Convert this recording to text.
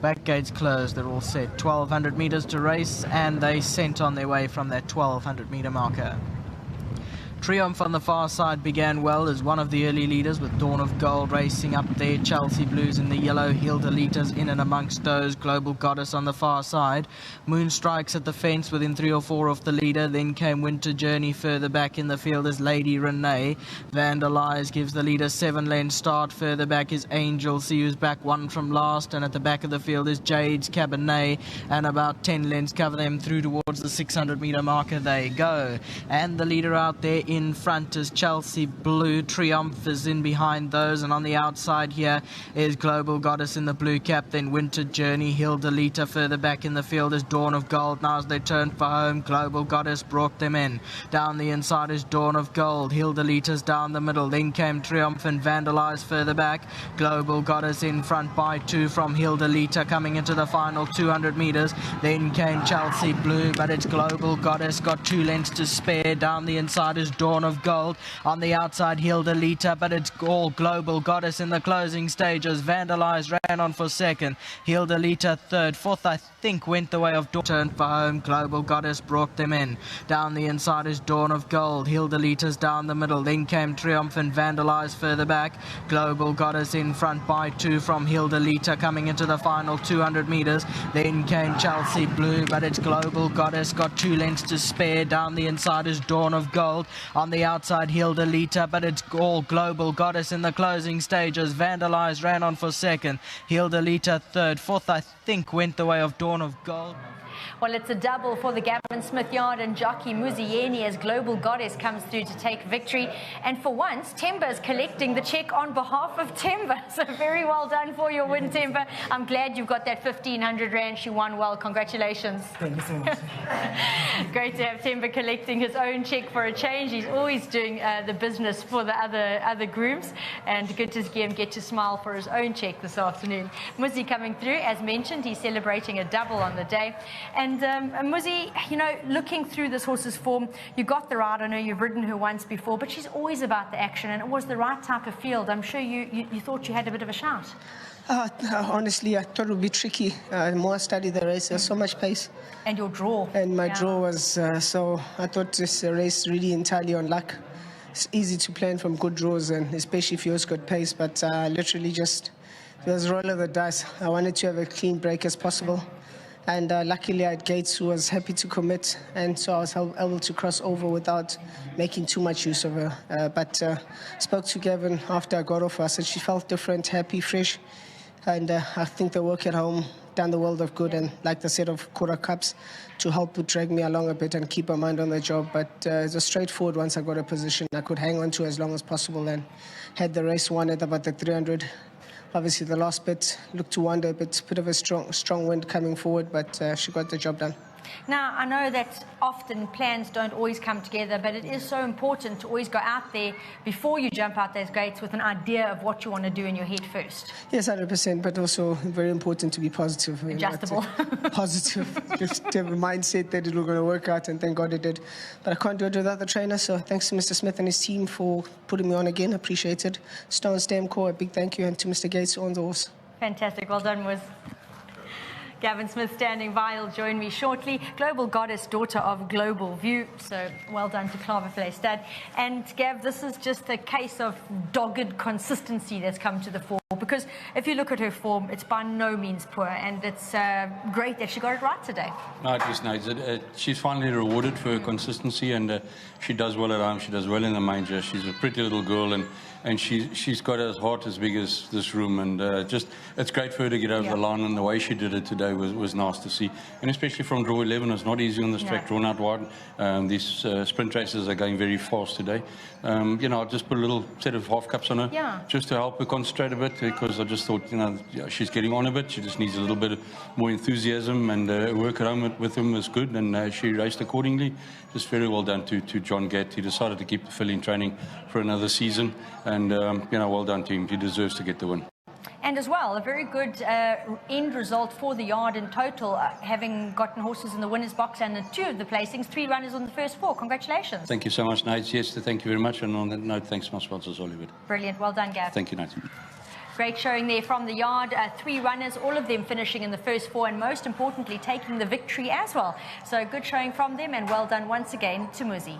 Back gates closed, they're all set. 1200 metres to race, and they sent on their way from that 1200 metre marker. Triumph on the far side began well as one of the early leaders, with Dawn of Gold racing up there. Chelsea Blues in the yellow, Hilda Litas in and amongst those. Global Goddess on the far side. Moon Strikes at the fence within 3 or 4 of the leader. Then came Winter Journey further back in the field as Lady Renee. Vandalize gives the leader 7-lane start. Further back is Angel C, who's back 1 from last, and at the back of the field is Jade's Cabernet, and about 10 lengths cover them through towards the 600 metre marker they go. And the leader out there in front is Chelsea Blue. Triumph is in behind those, and on the outside here is Global Goddess in the blue cap, then Winter Journey. Hilda Lita further back in the field is Dawn of Gold. Now as they turn for home, Global Goddess brought them in. Down the inside is Dawn of Gold. Hilda Lita's down the middle. Then came Triumph and Vandalize further back. Global Goddess in front by 2 from Hilda Lita coming into the final 200 metres. Then came Chelsea Blue, but it's Global Goddess got 2 lengths to spare. Down the inside is Dawn of Gold. On the outside, Hilda Lita, but it's all Global Goddess in the closing stages. Vandalize ran on for second. Hilda Lita third. Fourth, I think, went the way of Dawn. Turned for home. Global Goddess brought them in. Down the inside is Dawn of Gold. Hilda Lita's down the middle. Then came Triumph and Vandalize further back. Global Goddess in front by 2 from Hilda Lita coming into the final 200 metres. Then came Chelsea Blue, but it's Global Goddess got 2 lengths to spare. Down the inside is Dawn of Gold. On the outside, Hilda Lita, but it's all Global Goddess in the closing stages. Vandalize ran on for second. Hilda Lita third. Fourth, I think, went the way of Dawn of Gold. Well, it's a double for the Gavin Smith Yard and jockey Muzieni as Global Goddess comes through to take victory. And for once, Temba is collecting the cheque on behalf of Temba. So very well done for your win, Temba. I'm glad you've got that 1,500 rand. She won well. Congratulations. Thank you so much. Great to have Temba collecting his own cheque for a change. He's always doing the business for the other grooms. And good to see him get to smile for his own cheque this afternoon. Muzi coming through. As mentioned, he's celebrating a double on the day. And Muzi, you know, looking through this horse's form, you got the ride on her, you've ridden her once before, but she's always about the action, and it was the right type of field. I'm sure you thought you had a bit of a shout. Honestly, I thought it would be tricky. The more I studied the race, there's so much pace. And your draw. And my draw was, so I thought this race really entirely on luck. It's easy to plan from good draws, and especially if yours got pace, but literally just, it was a roll of the dice. I wanted to have a clean break as possible. And luckily I had Gates, who was happy to commit, and so I was able to cross over without making too much use of her. But spoke to Gavin after I got off. I said she felt different, happy, fresh, and I think the work at home done the world of good, and like the set of quarter cups to help drag me along a bit and keep my mind on the job. But it's a straightforward. Once I got a position I could hang on to as long as possible, and had the race won at about the 300. Obviously, the last bit looked to wander a bit of a strong wind coming forward, but she got the job done. Now, I know that often plans don't always come together, but it is so important to always go out there before you jump out those gates with an idea of what you want to do in your head first. Yes, 100%, but also very important to be positive. Adjustable. Positive, just have a mindset that it was going to work out, and thank God it did. But I can't do it without the trainer, so thanks to Mr. Smith and his team for putting me on again. Appreciate it. Stone Stamcore, a big thank you, and to Mr. Gates who owns the horse. Fantastic. Well done, Wiz. Gavin Smith standing by. He'll join me shortly. Global Goddess, daughter of Global View. So well done to Klavervlei Stud. And Gav, this is just a case of dogged consistency that's come to the fore. Because if you look at her form, it's by no means poor. And it's great that she got it right today. No, it is nice. She's finally rewarded for her consistency, and she does well at home. She does well in the manger. She's a pretty little girl, and she's got a heart as big as this room, and just it's great for her to get over the line, and the way she did it today was nice to see, and especially from draw 11. It's not easy on this track, drawn out wide. These sprint races are going very fast today. You know, I just put a little set of half cups on her just to help her concentrate a bit, because I just thought, you know, she's getting on a bit. She just needs a little bit more enthusiasm, and work at home with him was good, and she raced accordingly. Just very well done to John Gatt. He decided to keep the filly in training for another season, and you know, well done to him. He deserves to get the win. And as well, a very good end result for the yard in total, having gotten horses in the winner's box and in 2 of the placings, 3 runners on the first 4. Congratulations. Thank you so much, Nate. Yes, thank you very much. And on that note, thanks to my sponsors, Hollywood. Brilliant. Well done, Gav. Thank you, Nate. Great showing there from the yard. 3 runners, all of them finishing in the first 4, and most importantly, taking the victory as well. So good showing from them, and well done once again to Muzi.